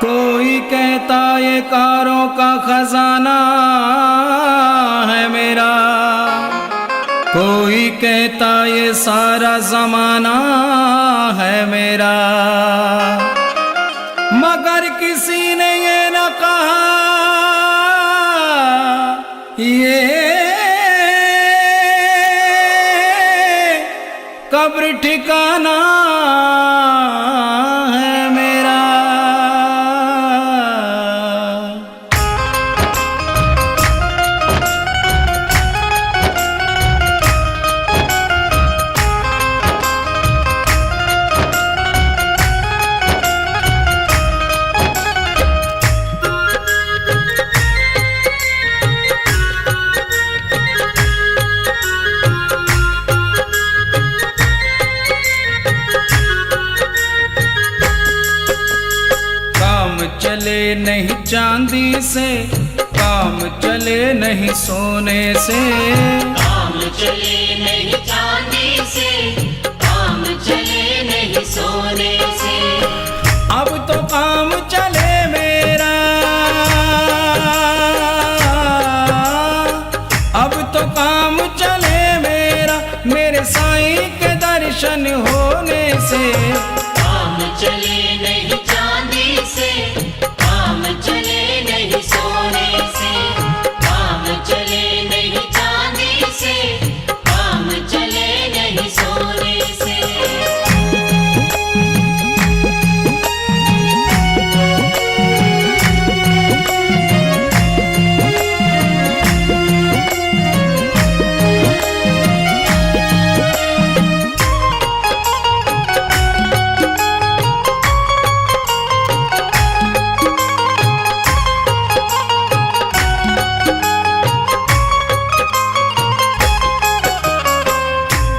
कोई कहता ये कारों का खजाना है मेरा, कोई कहता ये सारा जमाना है मेरा, मगर किसी ने ये न कहा ये कब्र ठिकाना है मेरा। चले नहीं चांदी से, काम चले नहीं सोने से, काम चले नहीं चांदी से, काम चले नहीं सोने से। अब तो काम चले मेरा, अब तो काम चले मेरा, मेरे साईं के दर्शन होने से। काम चले नहीं चांदी से, काम चले नहीं सोने से, काम चले नहीं चांदी से, काम चले नहीं सोने से।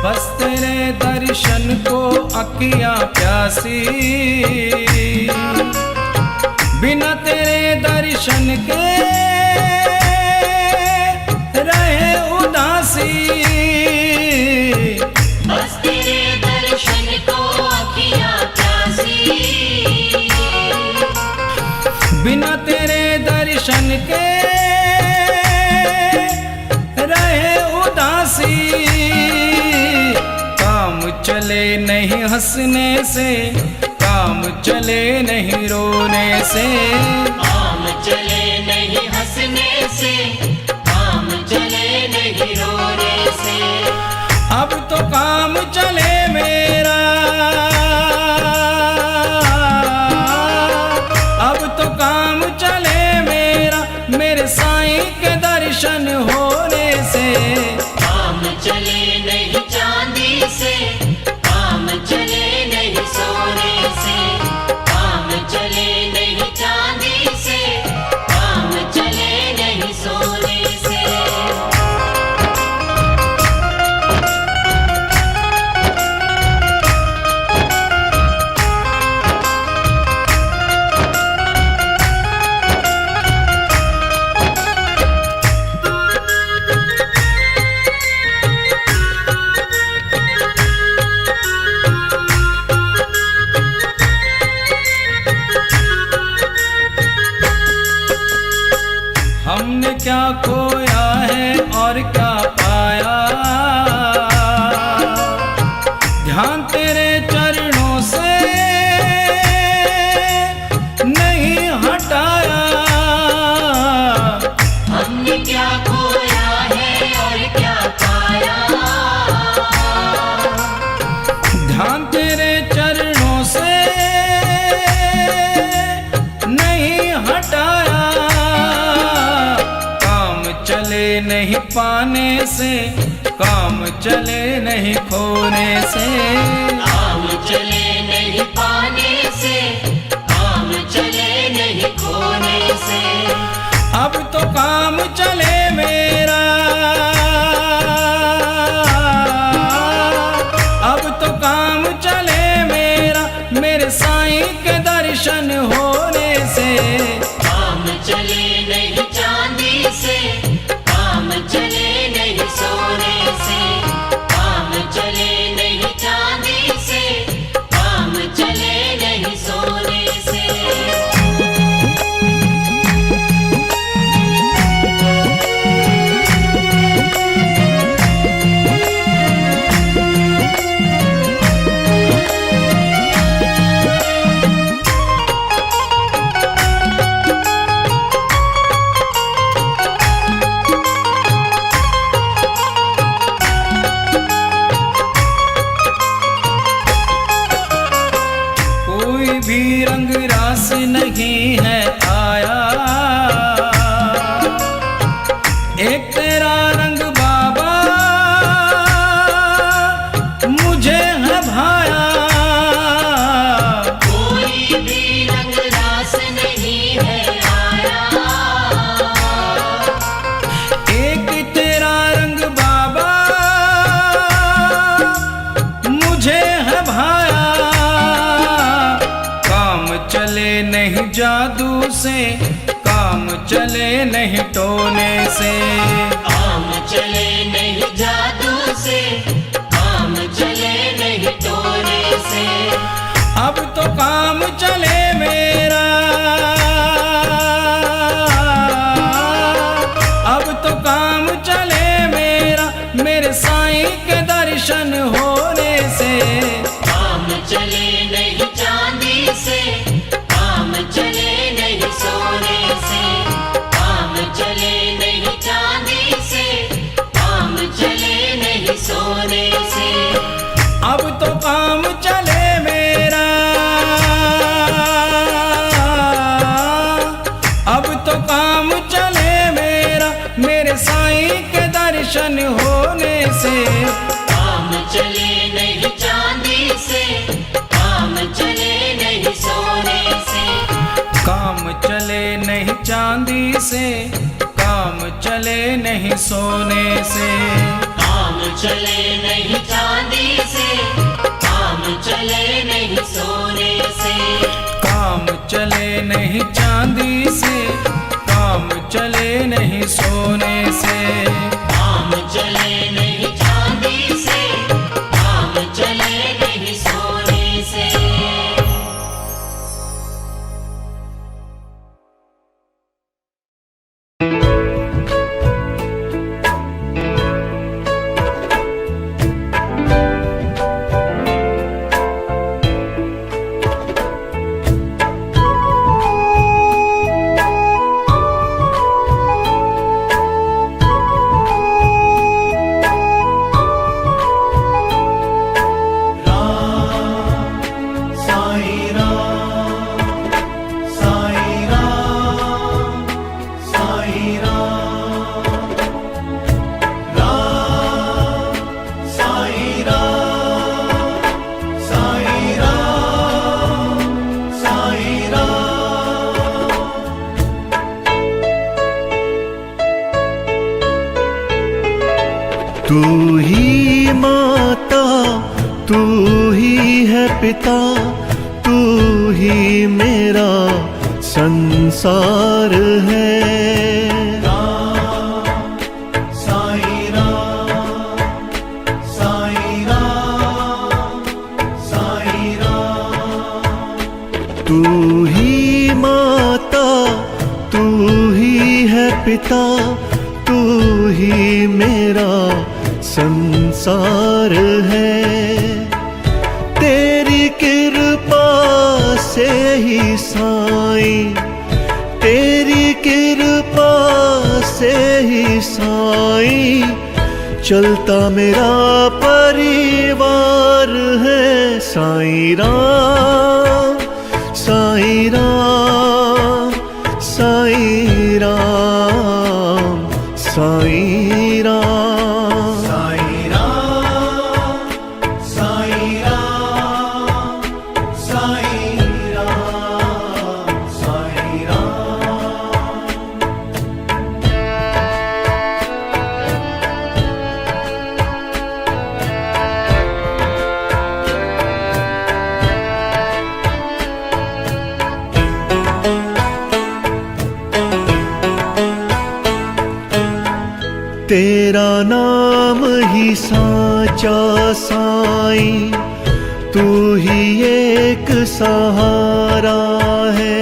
बस तेरे दर्शन को अखियां प्यासी, बिना तेरे दर्शन के रहे उदासी। बस तेरे दर्शन को अखियां प्यासी, बिना तेरे दर्शन के रहे उदासी। काम चले नहीं हंसने से, काम चले नहीं रोने से, काम चले नहीं हंसने से, काम चले नहीं रोने से। अब तो काम चले मेरा, अब तो काम चले मेरा, मेरे साईं के दर्शन होने से। काम चले नहीं चांदी से, काम चले नहीं सोने से, काम चले नहीं चांदी से, काम चले नहीं सोने से। हमने क्या खोया है और क्या पाया, ध्यान तेरे चरणों से नहीं हटाया। हमने क्या खोया है और क्या पाया, ध्यान तेरे चरणों से नहीं हटाया। काम चले नहीं पाने से, काम चले नहीं खोने से, काम चले नहीं पाने से, काम चले नहीं खोने से। अब तो काम चले मेरा, अब तो काम चले मेरा, मेरे साईं के दर्शन होने से। काम चले नहीं चांदी से, काम चले नहीं सोने से, काम चले नहीं चांदी से, काम चले नहीं सोने से। पास नहीं है आया। एक तेरा रंग बाबा मुझे है भाया। कोई भी रंग रास नहीं है आया। एक तेरा रंग बाबा मुझे है भाया। काम चले नहीं जादू से, काम चले नहीं टोने से। काम चले नहीं जादू से, काम चले नहीं टोने से। अब तो काम चले मेरा, अब तो काम चले मेरा, मेरे साईं के दर्शन होने से। काम चले नहीं चांदी से, काम चले नहीं सोने से। काम चले नहीं चांदी से, काम चले नहीं सोने से। अब तो काम चले मेरा, अब तो काम चले मेरा, मेरे साईं के दर्शन होने से। काम चले नहीं चांदी से, काम चले नहीं सोने से। काम चले नहीं चांदी से, काम चले नहीं सोने से। काम चले नहीं चांदी से, काम चले नहीं सोने से। काम चले नहीं चांदी से, काम चले नहीं सोने से। काम चले नहीं चांदी से, काम चले नहीं सोने से। तू ही माता, तू ही है पिता, तू ही मेरा संसार है। साईं राम, साईं राम, साईं राम। तू ही माता, तू ही है पिता, तू ही मेरा संसार है। तेरी कृपा से ही साईं, तेरी कृपा से ही साईं, चलता मेरा परिवार है। साईं राम, साईं राम, साईं राम, साईं राम। तेरा नाम ही साचा साईं, तू ही एक सहारा है।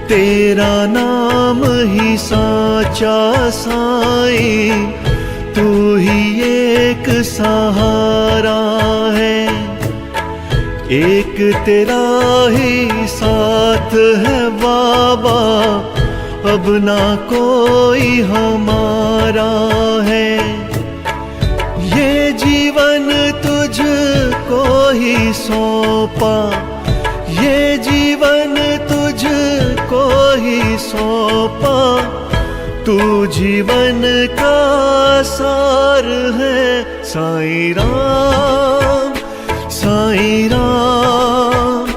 तेरा नाम ही साचा साईं, तू ही एक सहारा है। एक तेरा ही साथ है बाबा, अब ना कोई हमारा है। ये जीवन सौंपा, ये जीवन तुझको ही सौंपा। तू जीवन का सार है। साईं राम, साईं राम,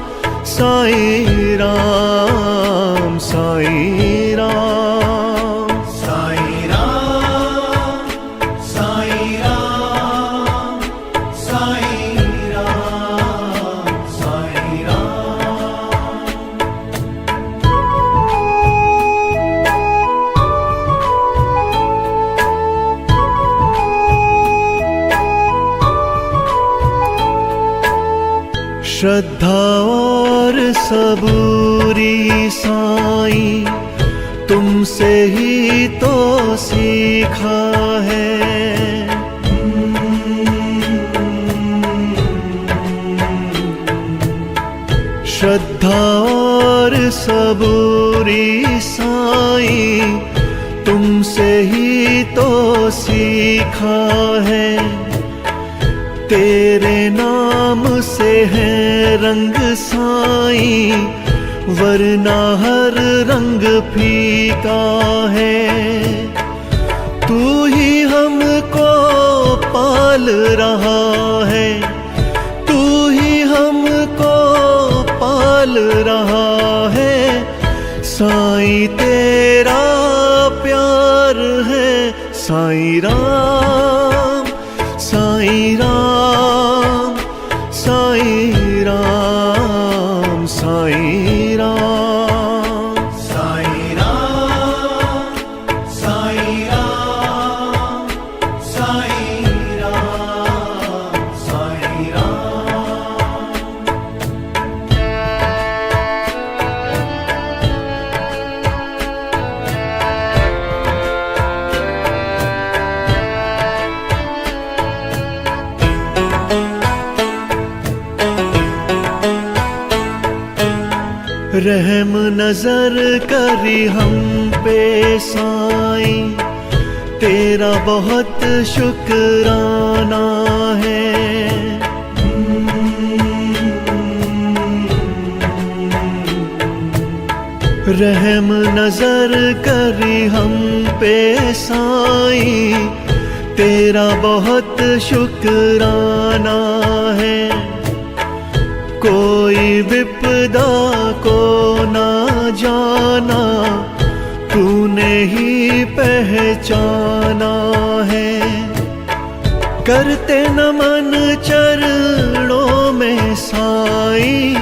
साईं राम, साईं राम, साईं राम, साईं राम, साईं राम, साईं राम। श्रद्धा और सबूरी साईं, तुमसे ही तो सीखा है। श्रद्धा और सबूरी साईं, तुमसे ही तो सीखा है। तेरे नाम से है रंग साईं, वरना हर रंग फीका है। तू ही हमको पाल रहा है, तू ही हमको पाल रहा है। साईं तेरा प्यार है। साईं राम, साईं राम, साईं राम, साईं राम, साईं राम, साईं राम, साईं राम, साईं राम। रहम नजर करी हम पे साईं, तेरा बहुत शुक्राना है। रहम नजर करी हम पे साईं, तेरा बहुत शुक्राना है। कोई विपदा को ना जाना, तूने ही पहचाना है। करते नमन चरणों में साईं,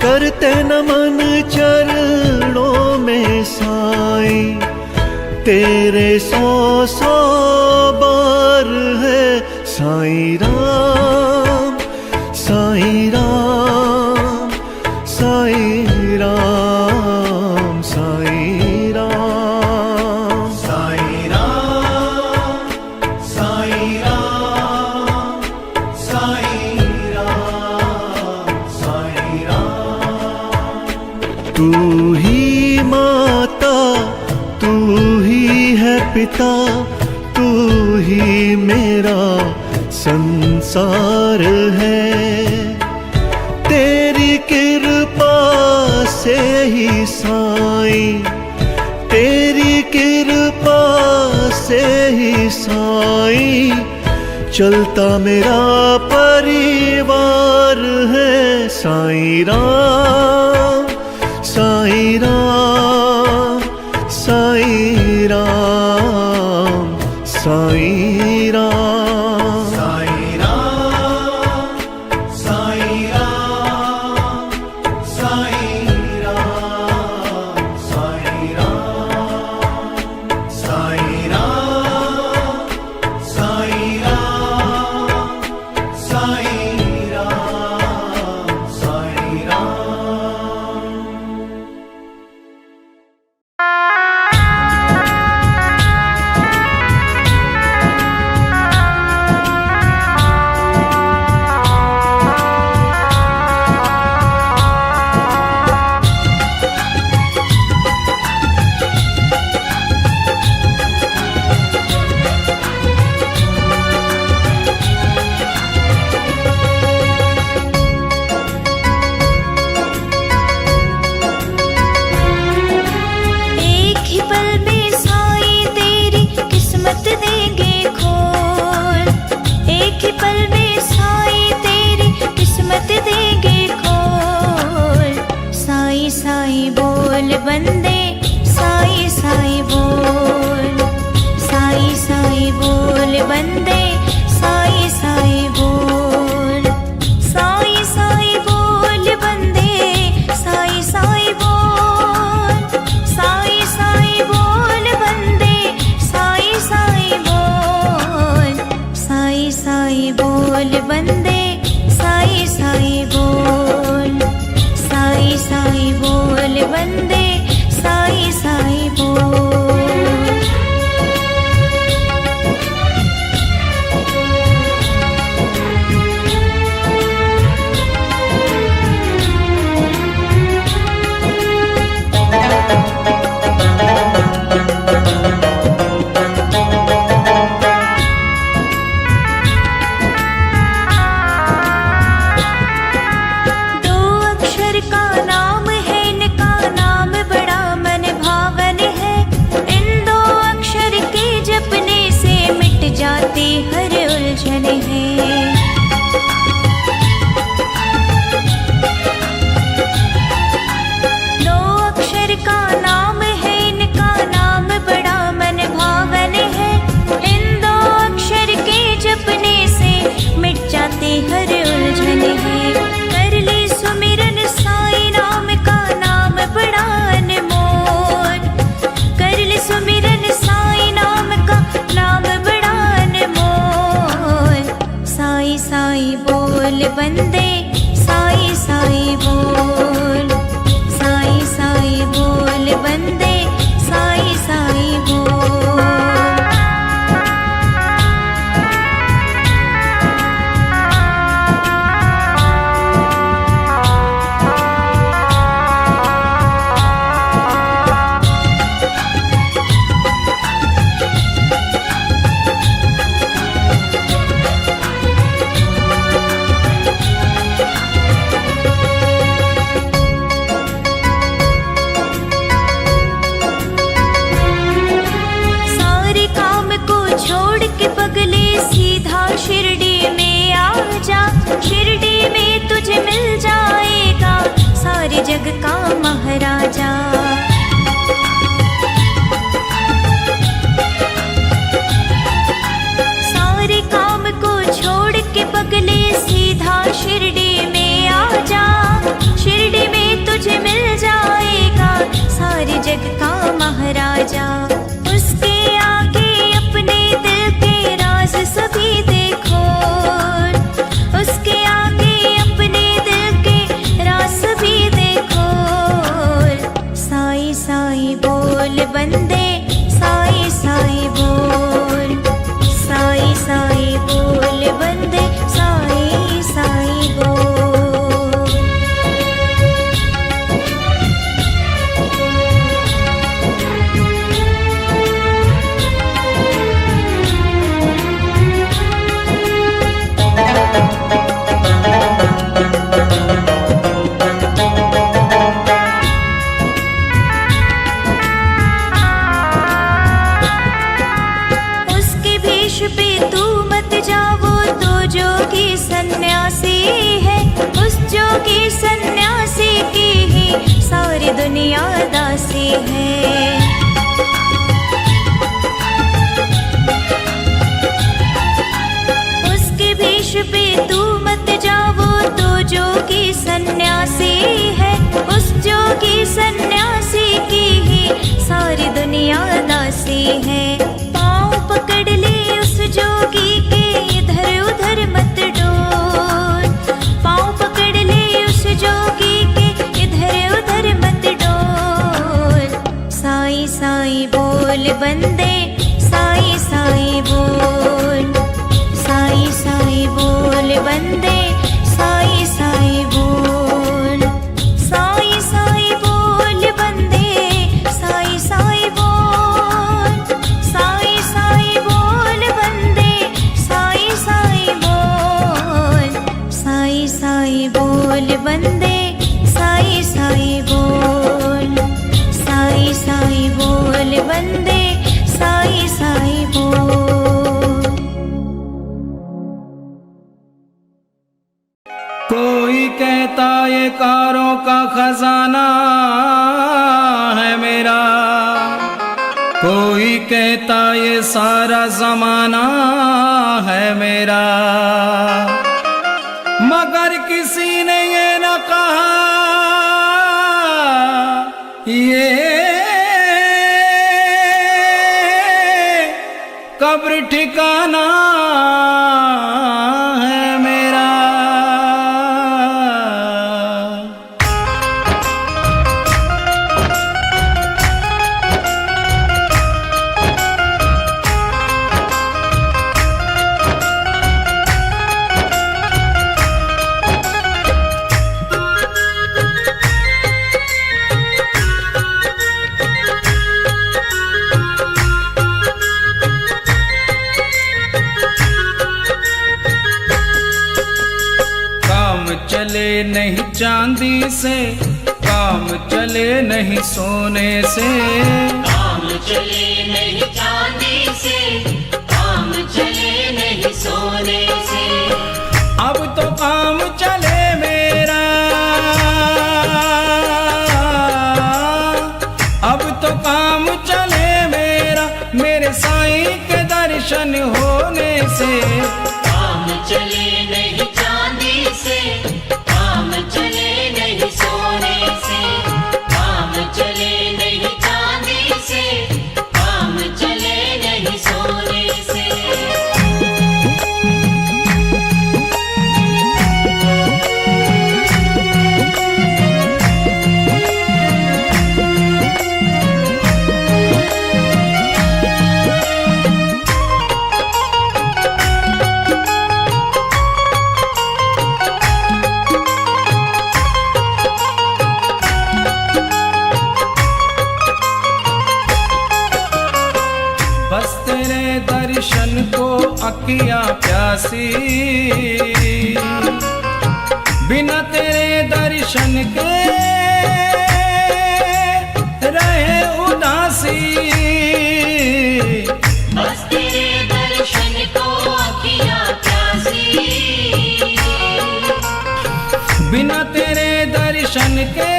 करते नमन चरणों में साईं। तेरे 100 बार है। साईं राम, साईं राम, साईं राम, साईं राम, साईं राम, साईं राम, साईं राम, साईं राम। तू ही माता, तू ही है पिता, तू ही मेरा संसार है। तेरी कृपा से ही साईं, तेरी कृपा से ही साईं, चलता मेरा परिवार है। साईं राम, साईं राम, साईं राम, साईं राम, साईं राम, साईं राम, साईं राम, साईं राम, साईं राम, साईं राम, साईं राम, साईं राम। बोल बंदे साई साई बोल, साई साई बोल बंदे साई साई बोल। जाती हर उलझन है। दो अक्षर का नाम है, इनका नाम बड़ा मन भावन है। इन दो अक्षर के जपने से मिट जाती हर उलझन है। कर ली सुमिरन साईं नाम का, नाम बड़ा अनमोल। कर ली सुमिरन साईं नाम का, नाम बड़ा साई साई बोल बंदे साई साई बोल, साई साई बोल बंदे साई साई बोल। छोड़ के पगले सीधा शिरडी में आ जा, शिरडी में तुझे मिल जाएगा सारे जग का महाराजा। सारे काम को छोड़ के पगले सीधा शिरडी में आ जा, शिरडी में तुझे मिल जाएगा सारे जग का महाराजा। उसके आगे अपने दिल के राज सभी देखो, उसके आगे अपने दिल के राज सभी देखो। साई साई बोल बंदे साई साई बोल, साई साई बोल बंदे साई साई बोल। जोगी सन्यासी है, उस जोगी सन्यासी की ही सारी दुनिया दासी है। उसके भेष पे तू मत जाओ, तो जोगी सन्यासी है, उस जोगी सन्यासी की ही सारी दुनिया दासी है। पाँव पकड़ ले उस जोगी के, इधर उधर मत डोल। पाँव पकड़ ले उस जोगी के, इधर उधर मत डोल। साई साई बोल बंदे साई साई बोल, साई साई बोल बंदे साई साई बोल, साई साई बोल बंदे साई साई बोल, साई साई बोल बंदे साई साई बोल, साई साई बोल बंदे साई साई बोल, साई साई बोल बंदे साई साई बोल। कोई कहता ये कारों का खजाना है मेरा, कोई कहता ये सारा जमाना है मेरा, मगर किसी ने ये न कहा ये कब्र ठिकाना है चले नहीं चांदी से, काम चले नहीं सोने से। काम चले नहीं चांदी से, काम चले नहीं सोने से। अब तो काम चले मेरा, अब तो काम चले मेरा, मेरे साईं के दर्शन होने से। काम चले नहीं चांदी से, काम चले नहीं सोने से। काम चले नहीं चांदी से, काम चले नहीं सोने से। बस तेरे दर्शन को अखियां प्यासी, बिना तेरे दर्शन के रहे उदासी। बस तेरे दर्शन को अखियां प्यासी, बिना तेरे दर्शन के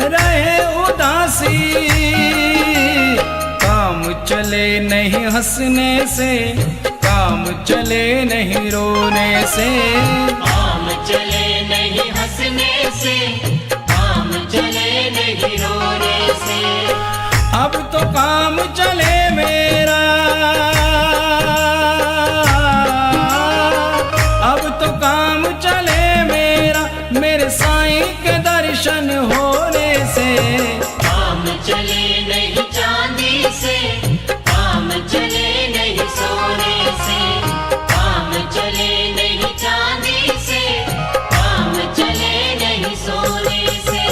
रहे उदासी। काम चले नहीं हंसने से, काम चले नहीं रोने से। काम चले नहीं हंसने से, काम चले नहीं रोने से। अब तो काम चले मेरा, अब तो काम चले मेरा, मेरे साईं के दर्शन होने से। काम चले नहीं चांदी से, काम चले नहीं सोने से। काम चले नहीं चांदी से, काम चले नहीं सोने से।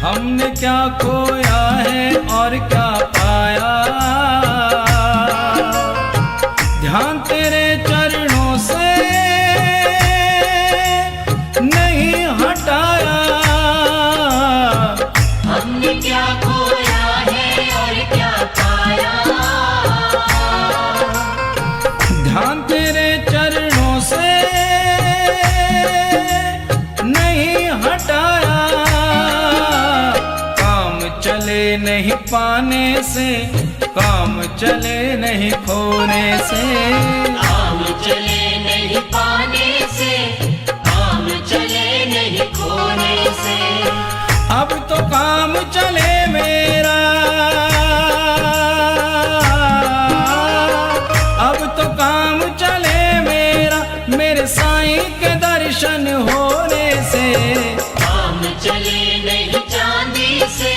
हमने क्या खोया है और क्या पाया, ध्यान तेरे चरणों से नहीं हटाया। हमने क्या खोया है और क्या पाया, ध्यान तेरे चरणों से नहीं हटाया। काम चले नहीं पाने से, काम चले नहीं खोने से। काम चले नहीं पाने से, काम चले नहीं खोने से। अब तो काम चले मेरा, अब तो काम चले मेरा, मेरे साईं के दर्शन होने से। काम चले नहीं चांदी से,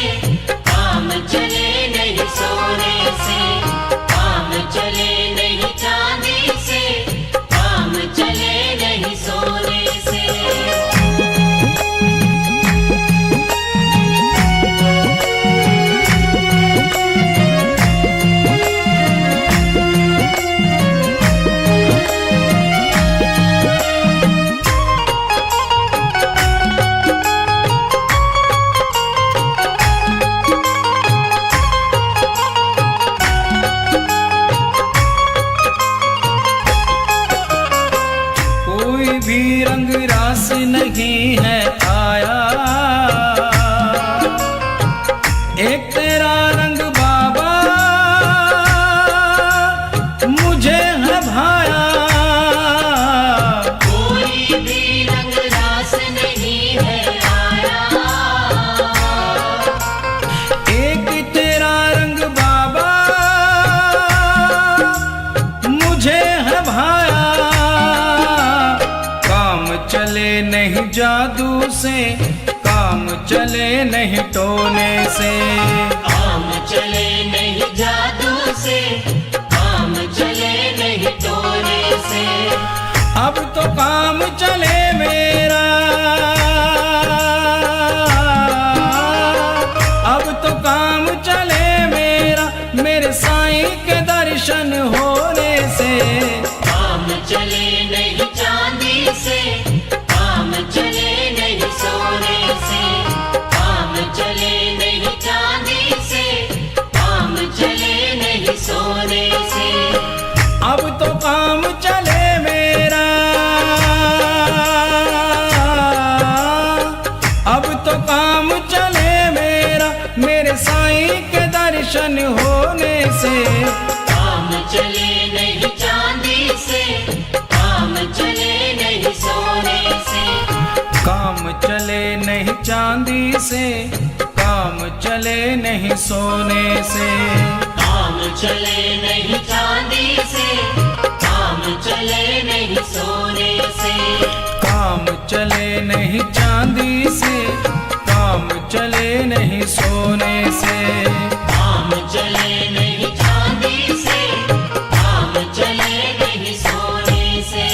काम चले नहीं सोने से। काम चले नहीं चांदी से, काम चले नहीं सोने से। कोई भी रंग रास नहीं है आया, एक तेरा रंग बाबा मुझे है भाया। कोई भी रंग रास नहीं है आया, एक तेरा रंग बाबा मुझे है भाया। काम चले चले नहीं जादू से, काम चले नहीं टोने से। काम चले नहीं जादू से, काम चले नहीं टोने से। अब तो काम चले मेरा, अब तो काम चले मेरा, मेरे साईं के दर्शन होने से। काम चले नहीं चांदी से, काम चले नहीं सोने से। काम चले नहीं चांदी से, काम चले नहीं सोने से। अब तो काम चले मेरा, अब तो काम चले मेरा, मेरे साईं के दर्शन होने से। काम चले नहीं चांदी से, काम चले नहीं सोने से। काम चले नहीं चांदी से, काम चले नहीं सोने से। काम चले नहीं चांदी से, काम चले नहीं सोने से। काम चले नहीं चांदी से, काम चले नहीं सोने से। काम चले नहीं चांदी से, काम चले नहीं सोने से।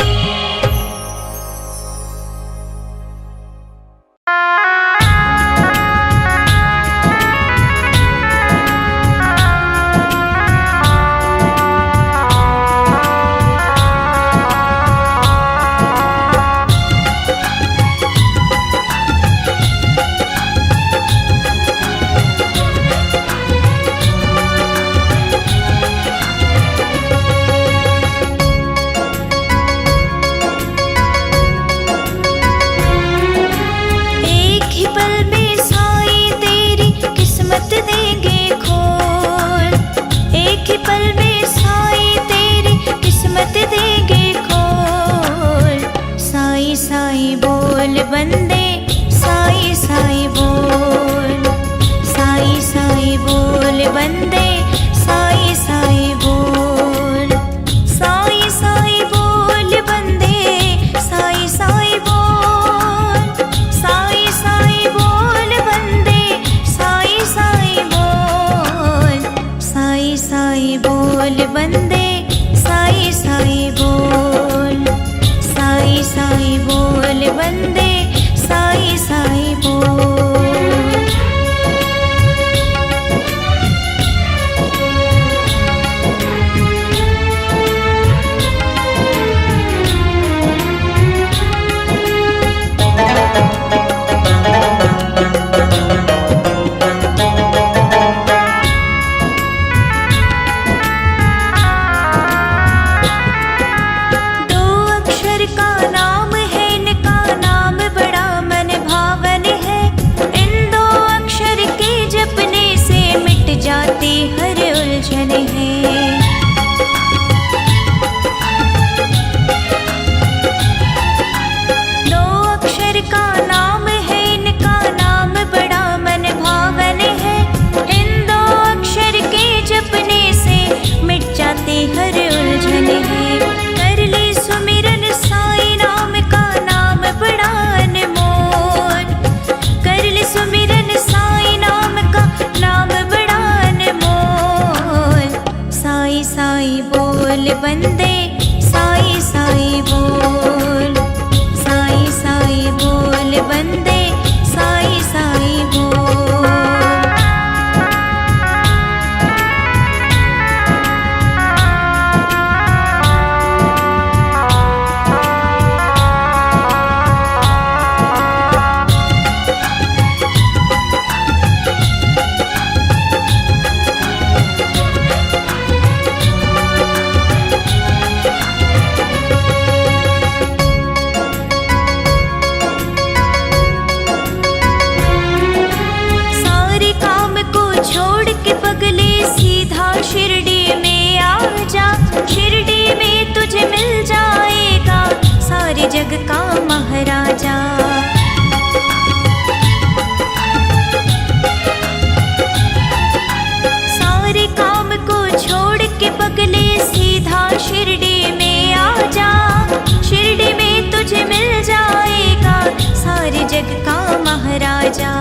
जा।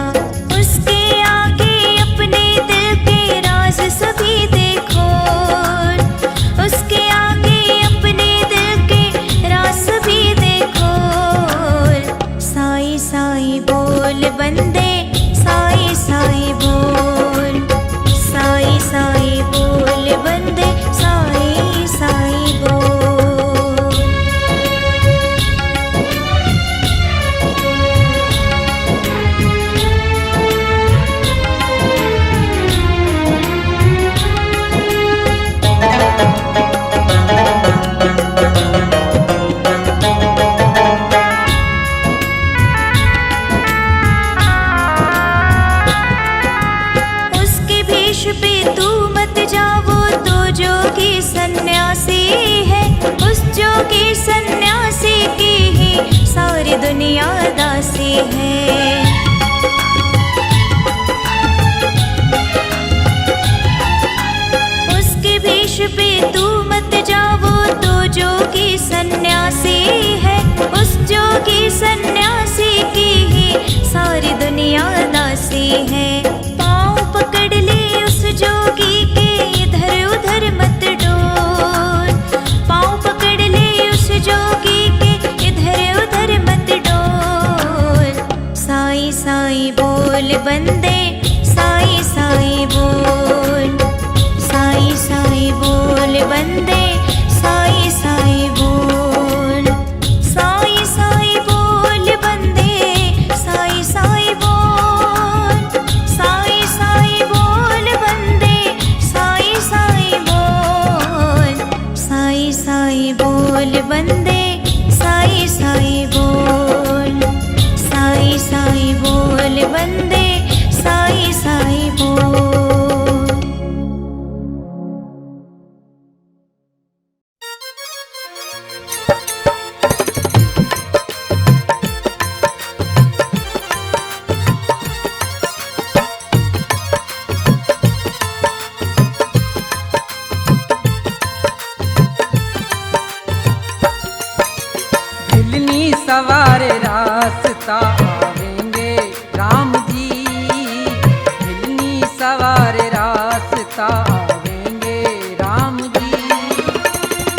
उसके आगे अपने दिल के राज सभी देखो, उसके आगे अपने दिल के राज सभी देखो। साईं साईं बोल बंदे, साईं साईं बोल, साईं साईं बोल बंदे, साईं साईं बोल। उसके भेष पे तू मत जा, वो तो जोगी सन्यासी है। उस जोगी सन्यासी की ही सारी दुनिया दासी है। उसके भेष पे तू मत जा, वो तो जोगी सन्यासी है। उस जोगी सन्यासी की ही सारी दुनिया दासी है। पाँव पकड़ ले उस जोगी के, इधर उधर मत डोल। पाँव पकड़ ले उस जोगी के, इधर उधर मत डोल। साईं साईं बोल बंदे, साईं साईं बोल, साईं साईं बोल बंदे, साईं साईं बोल। साईं साईं बोल बंदे, साईं साईं बोल, साईं साईं बोल बंदे, साईं साईं बोल। साईं साईं बोल बंदे, साईं साईं बोल, साईं साईं बोल बंदे, साईं साईं बोल। भिलनी सवार रास्ता आवेंगे राम जी, भिलनी सवार रास्ता आवेंगे राम जी।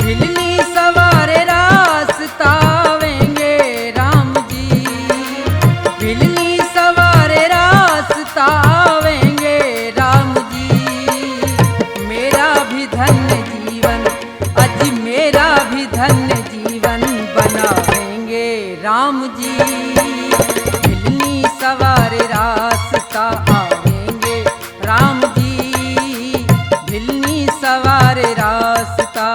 भिलनी सवार रास्ता आवेंगे राम जी, भिलनी सवार रास्ता आवेंगे राम जी। मेरा भी धन्य जीवन, अज मेरा भी धन्य जीवन बनाएंगे राम जी। भिलनी सवार रास्ता आवेंगे राम जी, भिलनी सवार रास्ता।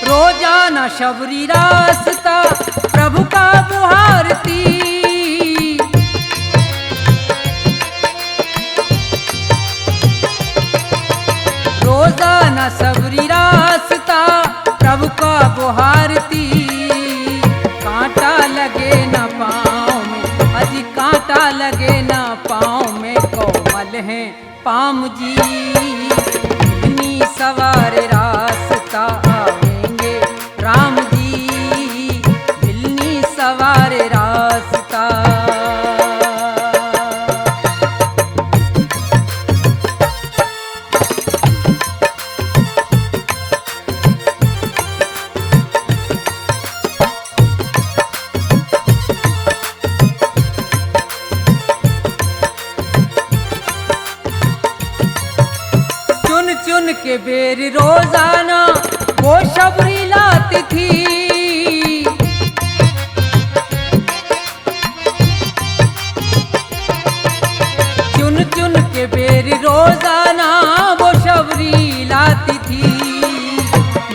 रोजाना शबरी रास्ता प्रभु का बुहारती, रोजाना शबरी रास्ता प्रभु का बुहारती। कांटा लगे न पाँव में, अजी कांटा लगे न पाँव में, कोमल है पाम जी। भिलनी सवार रास्ता आवेंगे राम जी, भिलनी सवार रास्ता। चुन चुन के बेर रोजाना वो शबरी लाती थी। चुन चुन के बेर रोजाना वो शबरी लाती थी।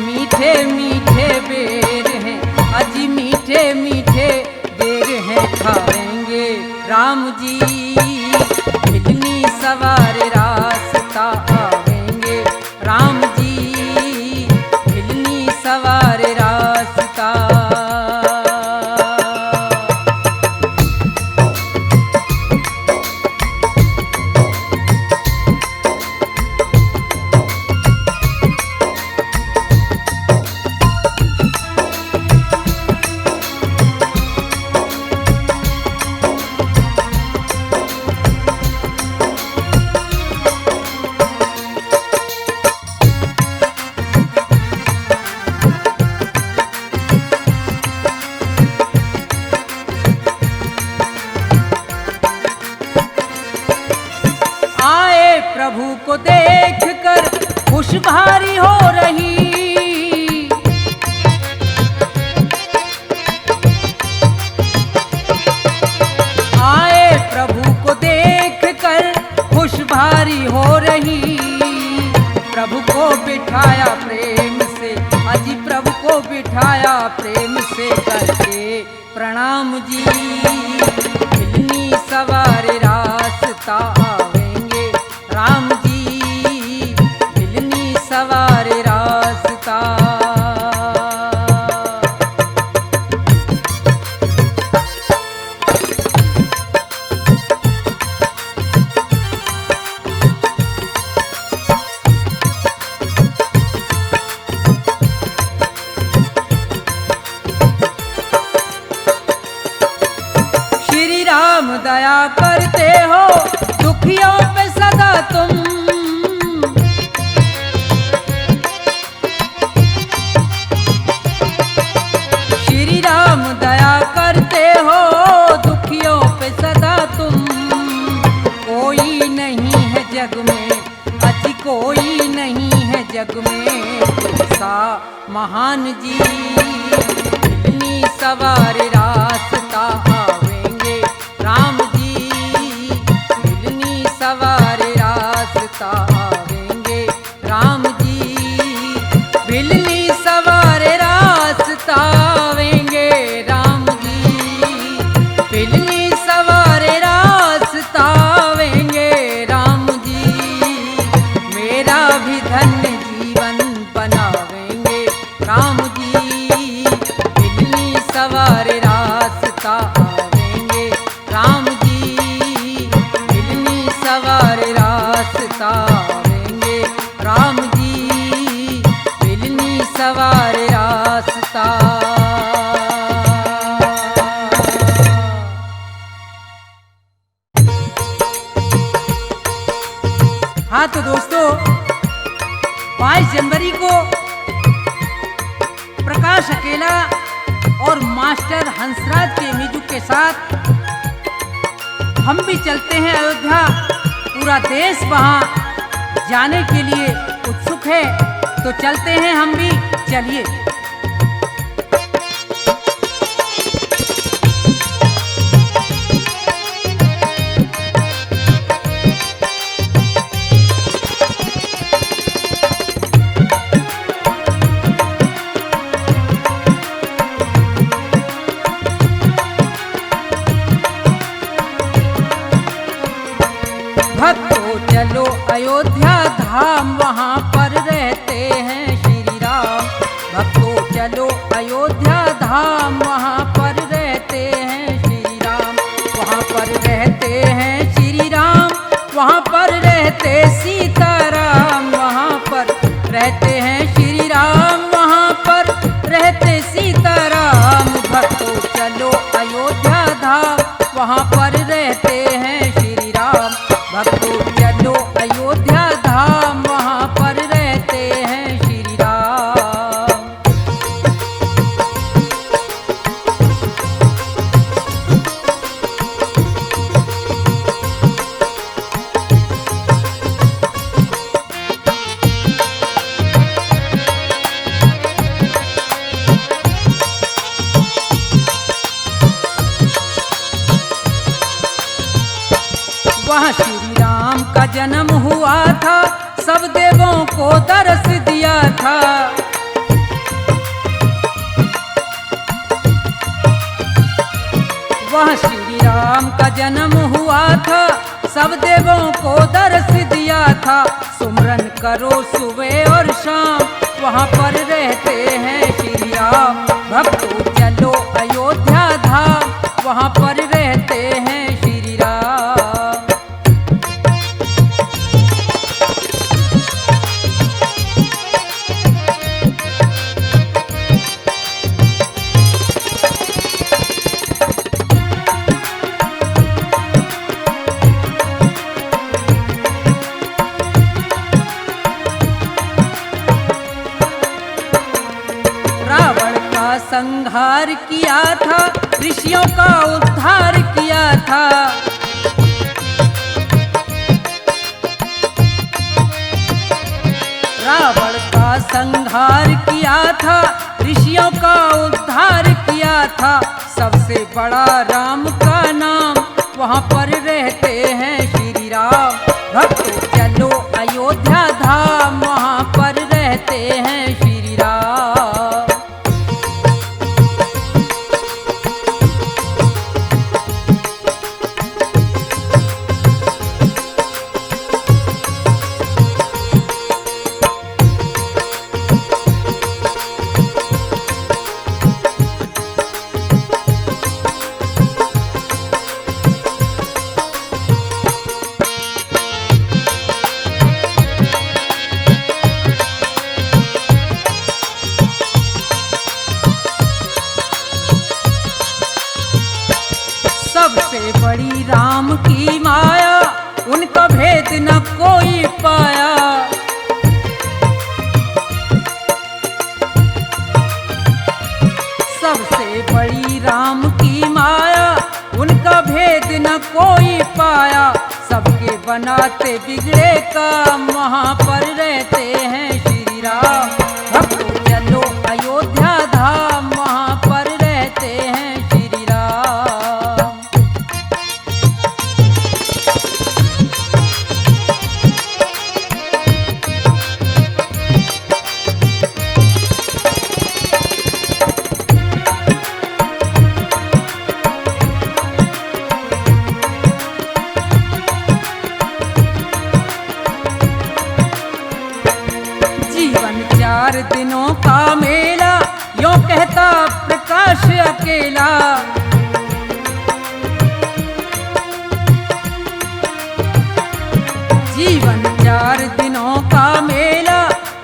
मीठे मीठे बेर हैं दिखावेंगे राम जी, हिलनी सवार रास्ता आवेंगे राम जी, हिलनी सवार रास्ता। प्रभु को देखकर खुश भारी हो रही, आए प्रभु को देखकर खुश भारी हो रही। प्रभु को बिठाया प्रेम से, अजी प्रभु को बिठाया प्रेम से करके प्रणाम जी, हिलनी सवार रास्ता आवेंगे राम जी, हिलनी सवार रास्ता। श्री राम दया करते हो दुखियों पे सदा तुम, श्री राम दया करते हो दुखियों पे सदा तुम। कोई नहीं है जग में, अति कोई नहीं है जग में तुमसा महान जी, हिलनी सवार रास्ता आवेंगे राम जी, हिलनी सवार रास्ता आवेंगे राम जी, हिलनी सवार रास्ता आवेंगे राम जी, हिलनी सवार रास्ता आवेंगे राम जी। मेरा भी धन्य जीवन बनावेंगे राम जी, हिलनी सवार रास्ता आवेंगे राम जी, हिलनी सवार रास्ता आवेंगे राम जी, हिलनी सवार रास्ता। हाँ तो दोस्तों, 22 जनवरी को प्रकाश अकेला और मास्टर हंसराज के म्यूजिक के साथ हम भी चलते हैं अयोध्या। पूरा देश वहां जाने के लिए उत्सुक है, तो चलते हैं हम भी, चलिए। भक्तों चलो अयोध्या धाम, वहाँ पर रहते हैं श्री राम। भक्तों चलो अयोध्या धाम, वहाँ पर रहते हैं श्री राम, वहाँ पर रहते हैं श्री राम, वहाँ पर रहते सीताराम, वहाँ पर रहते हैं श्री राम, वहाँ पर रहते सीताराम। भक्तों चलो अयोध्या धाम, वहाँ पर रहते हैं श्री राम। भक्तों चलो अयोध्या धाम, वहाँ पर रहते हैं श्री राम। वहाँ श्री राम का जन्म हुआ था, सब देवों को दर्श दिया था। वहाँ श्री जन्म हुआ था, सब देवों को दर्श दिया था। सुमरन करो सुबह और शाम, वहाँ पर रहते हैं श्री राम। भक्तों चलो अयोध्या धाम, वहाँ पर रहते हैं श्री राम। रावण का संहार किया था, ऋषियों का उद्धार किया था। रावण का संहार किया था, ऋषियों का उद्धार किया था। सबसे बड़ा राम का नाम, वहाँ पर रहते हैं श्री राम। भक्तों चलो अयोध्या धाम, वहाँ पर रहते हैं श्री राम। सबसे बड़ी राम की माया, उनका भेद न कोई पाया। सबसे बड़ी राम की माया, उनका भेद न कोई पाया। सबके बनाते बिगड़े काम, वहाँ पर रहते हैं श्री राम। भक्तों चलो अयोध्या धाम, वहाँ पर रहते हैं श्री राम। जीवन 4 दिनों का मेला, यों कहता प्रकाश अकेला। जीवन 4 दिनों का मेला,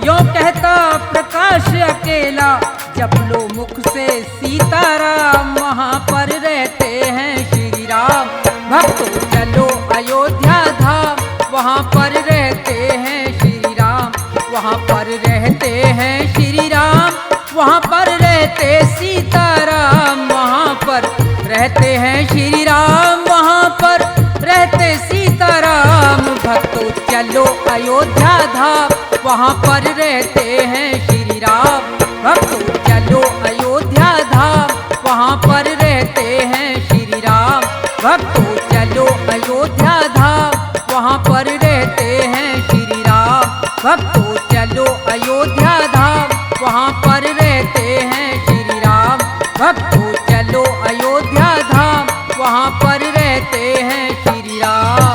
यों कहता प्रकाश अकेला। जब लो मुख से सीताराम, वहाँ पर रहते हैं श्री राम। भक्तों चलो अयोध्या धाम, वहाँ पर रहते हैं श्री राम। वहाँ पर रहते हैं श्री राम, वहाँ पर रहते सीताराम। वहाँ पर रहते हैं श्री राम, वहाँ पर रहते सीताराम। भक्तों चलो अयोध्या धाम, वहाँ पर रहते हैं श्री राम। भक्तों चलो अयोध्या धाम, वहाँ पर रहते हैं श्री राम। भक्तों चलो अयोध्या धाम, वहाँ पर रहते हैं श्री राम। भक्तों चलो अयोध्या धाम, वहाँ पर रहते हैं श्री राम। भक्तों चलो अयोध्या धाम, वहाँ पर रहते हैं श्री राम।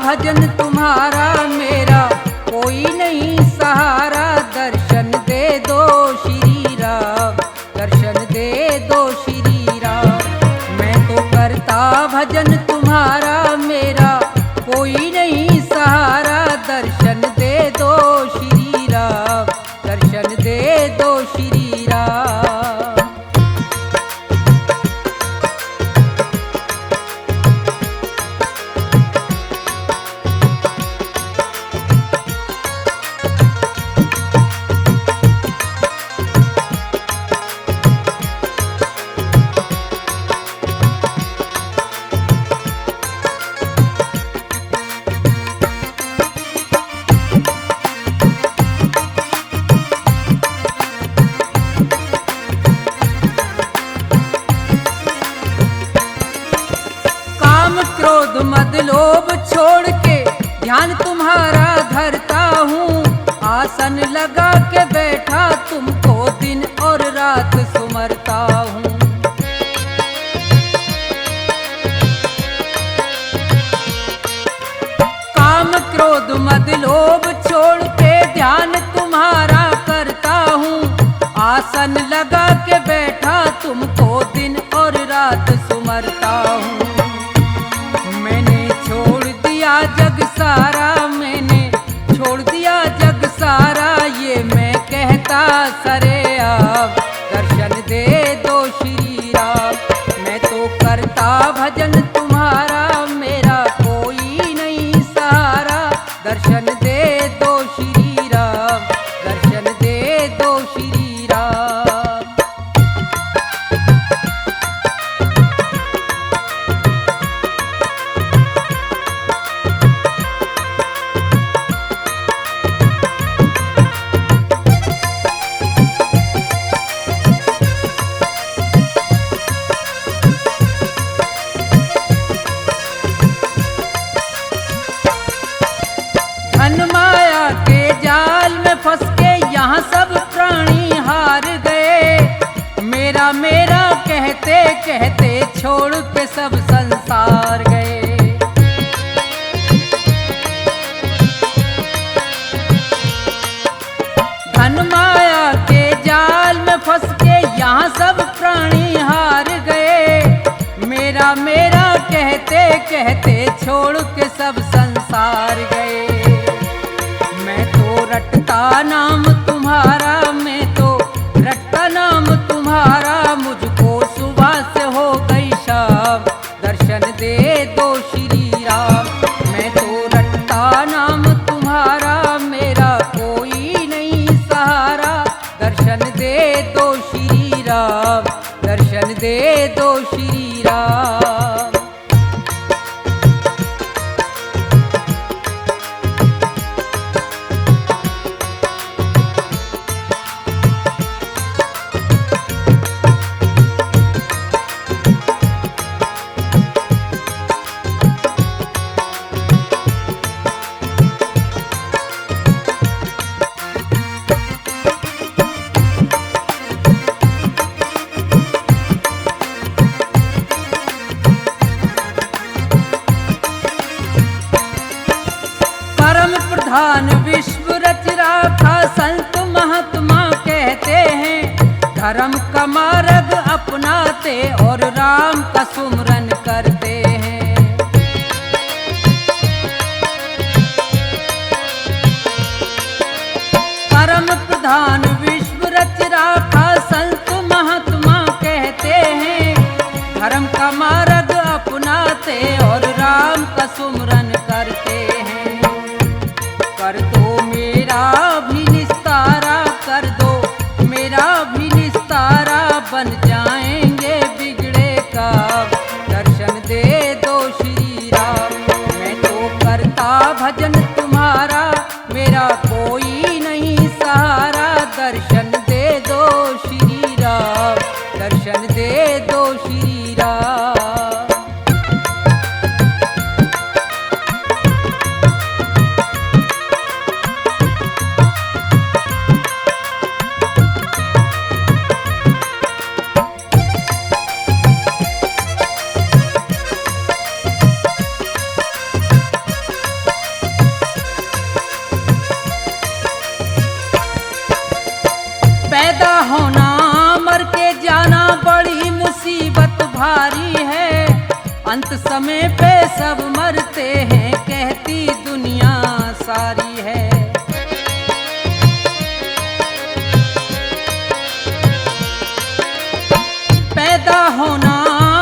भजन तुम्हारा, मेरा कोई नहीं सहारा। दर्शन दे दो श्री राम, दर्शन दे दो श्री राम। मैं तो करता भजन तुम्हारा, मेरा कोई नहीं सहारा। दर्शन दे दो श्री राम, दर्शन दे दो श्री राम। मद लोभ छोड़ के ध्यान तुम्हारा धरता हूँ। आसन लगा के बैठा तुमको दिन और रात सुमरता हूँ। काम क्रोध मद लोभ छोड़ के ध्यान तुम्हारा करता हूँ। आसन लगा के बैठा तुमको दिन और रात सुमरता हूँ। मैंने छोड़ दिया जग सारा, मैंने छोड़ दिया जग सारा, ये मैं कहता सरे आप दर्शन दे दो श्री राम। मैं तो करता भजन तुम्हारा, मेरा कोई नहीं सहारा। दर्शन दे दो श्री राम, दर्शन दे दो श्री राम। धन माया के जाल में फंस के यहाँ सब प्राणी हार गए। मेरा मेरा कहते कहते छोड़ के सब संसार गए। धन माया के जाल में फंस के यहाँ सब प्राणी हार गए। मेरा मेरा कहते कहते छोड़ के सब संसार गए। मैं तो रटता नाम तुम्हारा, मैं तो रटता नाम तुम्हारा, मुझको सुबह से हो गई शाम। दर्शन दे दो श्री राम। मैं तो रटता नाम तुम्हारा, मेरा कोई नहीं सहारा। दर्शन दे दो श्री राम, दर्शन दे दो श्री राम। प्रधान विश्व रच राखा संत महात्मा कहते हैं। धर्म का मार्ग अपनाते और राम का सुमरन करते हैं। परम प्रधान विश्व रच राखा संत महात्मा कहते हैं। धर्म का मार्ग अपनाते और राम का सुमरन करते हैं। कर दो मेरा भी निस्तारा, कर दो मेरा भी निस्तारा, बन जाएंगे बिगड़े काम। दर्शन दे दो श्री राम। मैं तो करता भजन तुम्हारा, मेरा कोई नहीं सहारा। दर्शन दे दो श्री राम, दर्शन दे दो श्री राम। पैदा होना मर के जाना बड़ी मुसीबत भारी है। अंत समय पे सब मरते हैं, कहती दुनिया सारी है। पैदा होना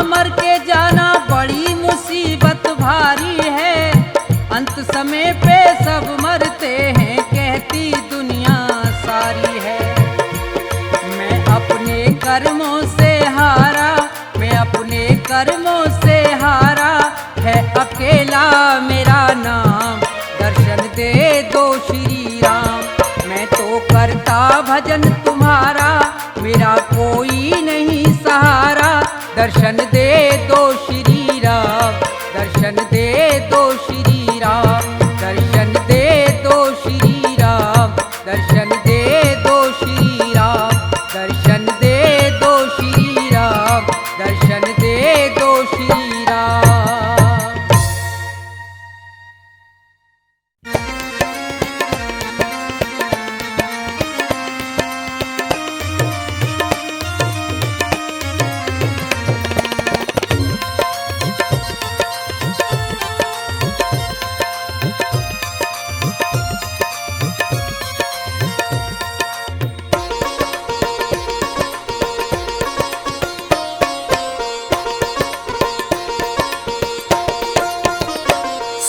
मर के जाना बड़ी मुसीबत भारी है। अंत समय पे सब मरते हैं, कहती दुनिया सारी है। अपने कर्मों से हारा, मैं अपने कर्मों से हारा, है अकेला मेरा नाम। दर्शन दे दो श्री राम। मैं तो करता भजन तुम्हारा, मेरा कोई नहीं सहारा। दर्शन दे दो श्री राम, दर्शन दे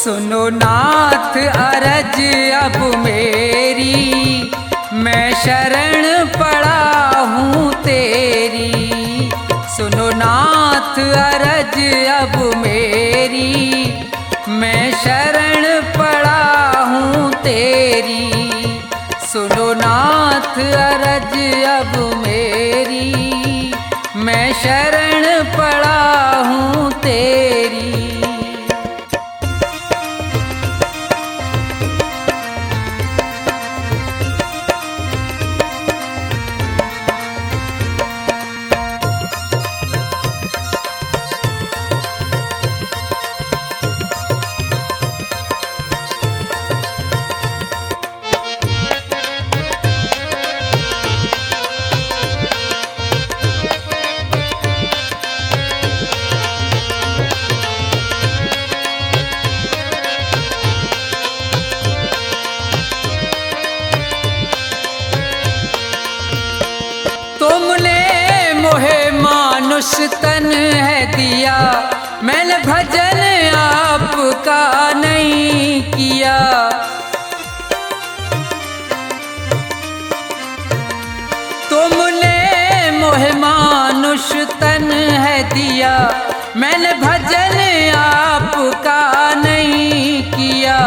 सुनो नाथ अरज अब मेरी, मैं शरण पड़ा हूँ तेरी। सुनो नाथ अरज अब मेरी, मैं शरण पड़ा हूँ तेरी। सुनो नाथ अरज अब मेरी, मैं शरण पड़ा हूँ तेरी। तुमने मोहे मानुष तन है दिया, मैंने भजन आपका नहीं किया। तुमने मोहे मानुष तन है दिया, मैंने भजन आपका नहीं किया।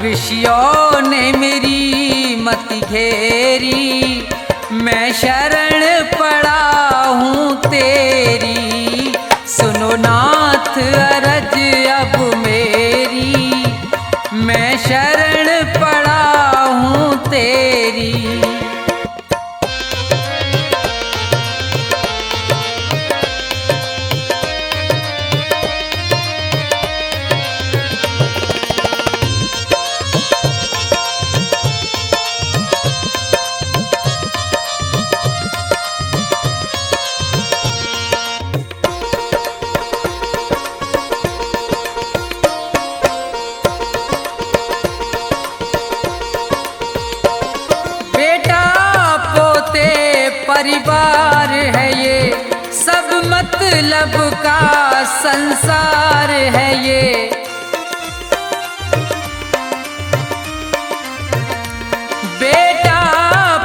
ऋषियों ने मेरी मति घेरी, मैं शरण पड़ा हूँ तेरी। सुनो नाथ अरज अब मेरी, मैं शरण पड़ा हूँ तेरी। परिवार है ये, सब मतलब का संसार है ये। बेटा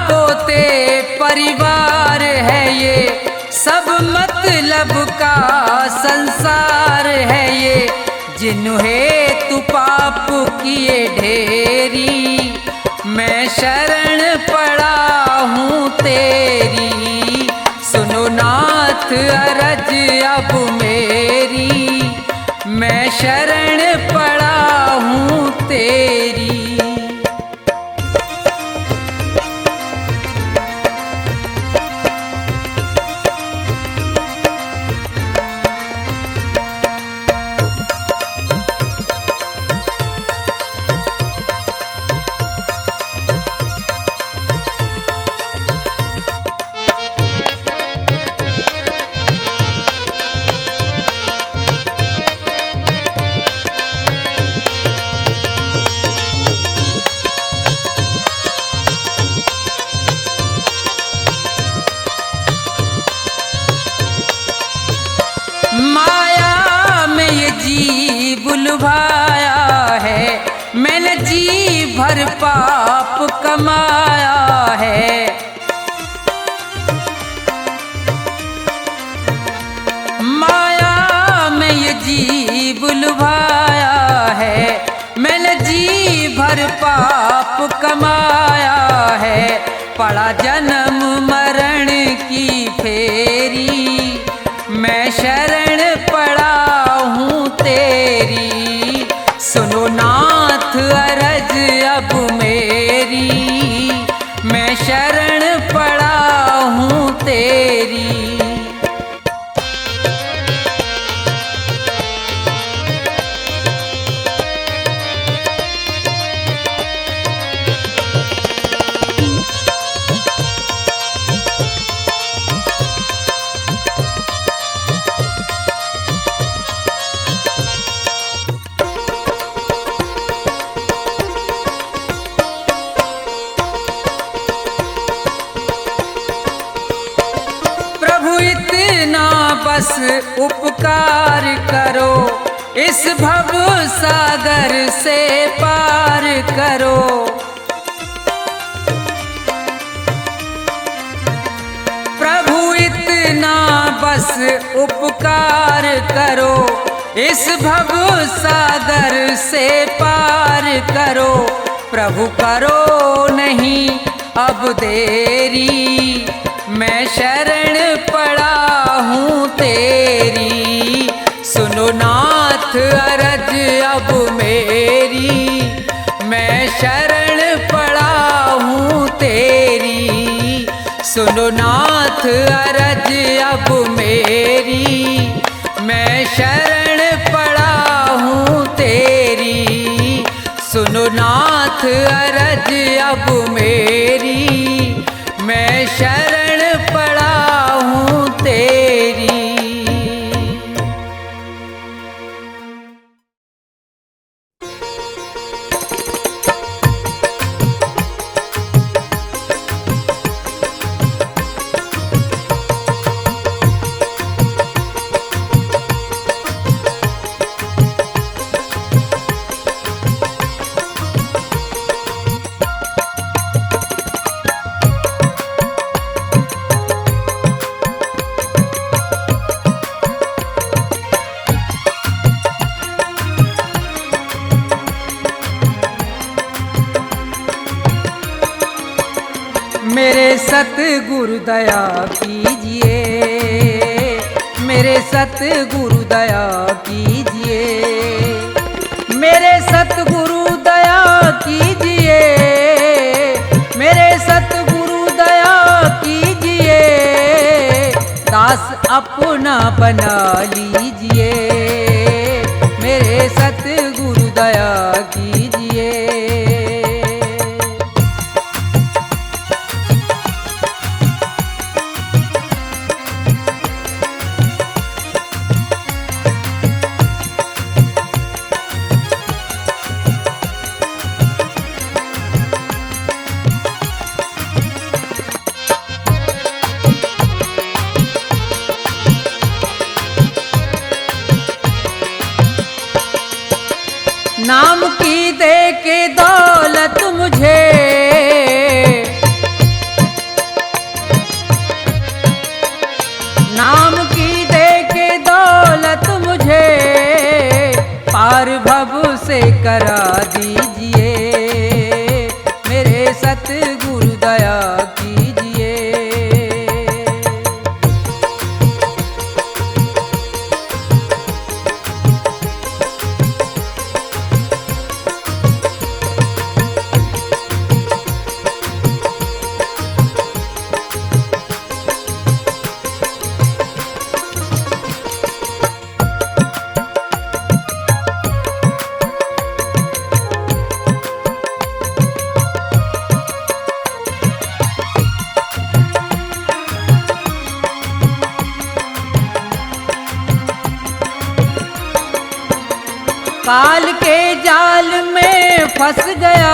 पोते परिवार है ये, सब मतलब का संसार है ये। जिन्हें तू पाप किए ढेरी, मैं शरण पड़ा हूँ तेरी। सुनो नाथ अरज अब मेरी, मैं शरण पड़ा हूँ तेरी। माया में ये जी बुलवाया है, मैंने जी भर पाप कमाया है। माया में ये जी बुलवाया है, मैंने जी भर पाप कमाया है। पड़ा जन्म मरण की फेरी, मैं शरण पड़ा हूँ तेरी। सुनो नाथ अरज अब मेरी, मैं शरण पड़ा हूँ तेरी। बस उपकार करो, इस भव सागर से पार करो। प्रभु इतना बस उपकार करो, इस भव सागर से पार करो। प्रभु करो नहीं अब देरी, मैं शरण पड़ा हूँ तेरी। सुनो नाथ अरज अब मेरी, मैं शरण पड़ा हूँ तेरी। सुनो नाथ अरज अब मेरी, मैं शरण पड़ा हूँ तेरी। सुनो नाथ अरज अब मेरी, मैं शरण पड़ा हूँ तेरी। मेरे सतगुरु दया कीजिए, मेरे सतगुरु दया कीजिए, मेरे सतगुरु दया कीजिए, मेरे सतगुरु दया कीजिए। दास अपना बना लीजिए, मेरे सतगुरु दया कीजिए। नाम की दे के दौलत मुझे, नाम की दे के दौलत मुझे, पार भव से करा दीजिए, मेरे सतगुरु दया कीजिए। काल के जाल में फंस गया,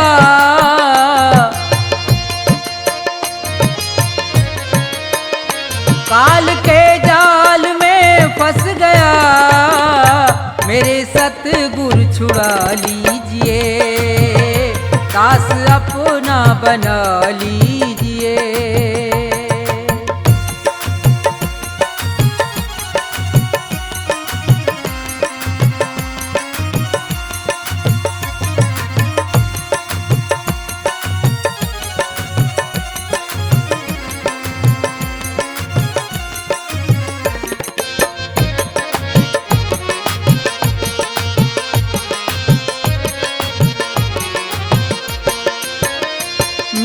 काल के जाल में फंस गया, मेरे सतगुरु छुड़ा लीजिए, दास अपना बना लीजिए।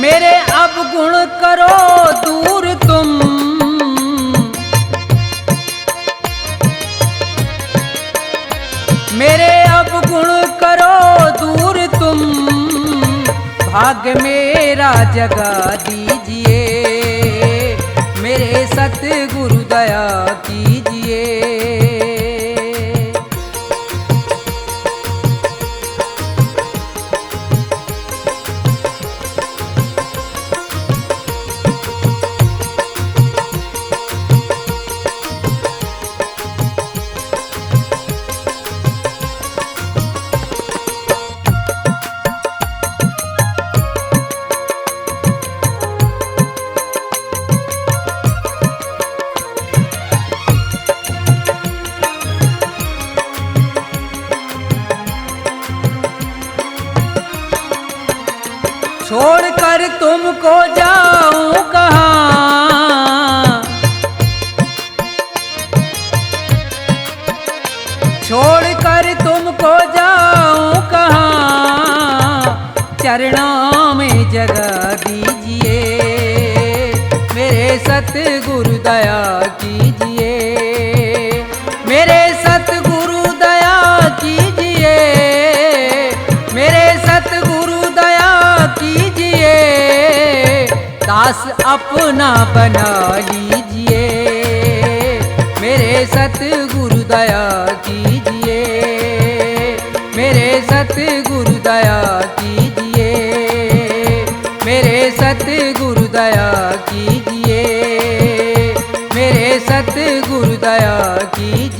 मेरे अब गुण करो दूर तुम, मेरे अब गुण करो दूर तुम, भाग्य मेरा जगा दीजिए, मेरे सतगुरु दया कीजिए। कर तुमको जाऊं कहाँ, छोड़ कर तुमको जाऊं कहाँ, चरणों में जगह दीजिए, मेरे सतगुरु दया कीजिए, मेरे सतगुरु दया कीजिए, मेरे सतगुरु दया कीजिए, दास अपना बना लीजिए, मेरे सतगुरु दया कीजिए, मेरे सतगुरु दया कीजिए, मेरे सतगुरु दया कीजिए, मेरे सतगुरु दया कीजिए।